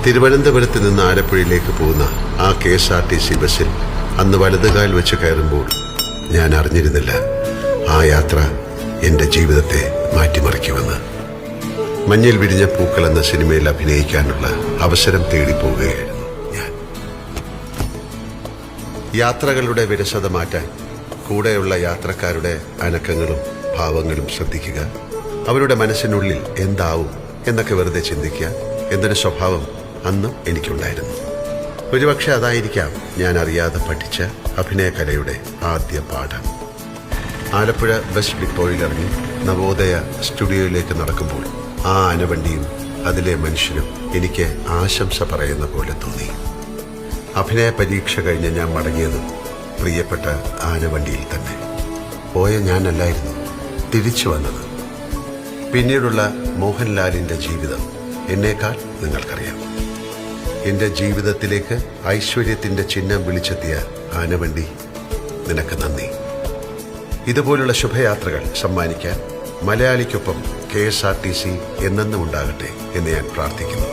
തിരുവനന്തപുരത്ത് നിന്ന് ആലപ്പുഴയിലേക്ക് പോകുന്ന ആ KSRTC ബസ്സിൽ അന്ന് വലതുകാൽ വെച്ച് കയറുമ്പോൾ ഞാൻ അറിഞ്ഞിരുന്നില്ല ആ യാത്ര എൻ്റെ ജീവിതത്തെ മാറ്റിമറിക്കുമെന്ന്. മഞ്ഞിൽ വിരിഞ്ഞ പൂക്കൾ എന്ന സിനിമയിൽ അഭിനയിക്കാനുള്ള അവസരം തേടിപ്പോവുകയായിരുന്നു ഞാൻ. യാത്രകളുടെ വിരസത മാറ്റാൻ കൂടെയുള്ള യാത്രക്കാരുടെ അനക്കങ്ങളും ഭാവങ്ങളും ശ്രദ്ധിക്കുക, അവരുടെ മനസ്സിനുള്ളിൽ എന്താവും എന്നൊക്കെ വെറുതെ ചിന്തിക്കുക എന്നൊരു സ്വഭാവം അന്നും എനിക്കുണ്ടായിരുന്നു. ഒരുപക്ഷെ അതായിരിക്കാം ഞാൻ അറിയാതെ പഠിച്ച അഭിനയകലയുടെ ആദ്യ പാഠം. ആലപ്പുഴ ബസ് ഡിപ്പോയിൽ ഇറങ്ങി നവോദയ സ്റ്റുഡിയോയിലേക്ക് നടക്കുമ്പോൾ ആ ആനവണ്ടിയും അതിലെ മനുഷ്യനും എനിക്ക് ആശംസ പറയുന്ന പോലെ തോന്നി. അഭിനയ പരീക്ഷ കഴിഞ്ഞ് ഞാൻ മടങ്ങിയതും പ്രിയപ്പെട്ട ആനവണ്ടിയിൽ തന്നെ. പോയ ഞാനല്ലായിരുന്നു തിരിച്ചു വന്നത്. പിന്നീടുള്ള മോഹൻലാലിൻ്റെ ജീവിതം എന്നേക്കാൾ നിങ്ങൾക്കറിയാം. എൻ്റെ ജീവിതത്തിലേക്ക് ഐശ്വര്യത്തിൻ്റെ ചിഹ്നം വിളിച്ചെത്തിയ ആനവണ്ടി, നിനക്ക് നന്ദി. ഇതുപോലുള്ള ശുഭയാത്രകൾ സമ്മാനിക്കാൻ മലയാളിക്കൊപ്പം KSRTC എന്നെന്നും ഉണ്ടാകട്ടെ എന്ന് ഞാൻ പ്രാർത്ഥിക്കുന്നു.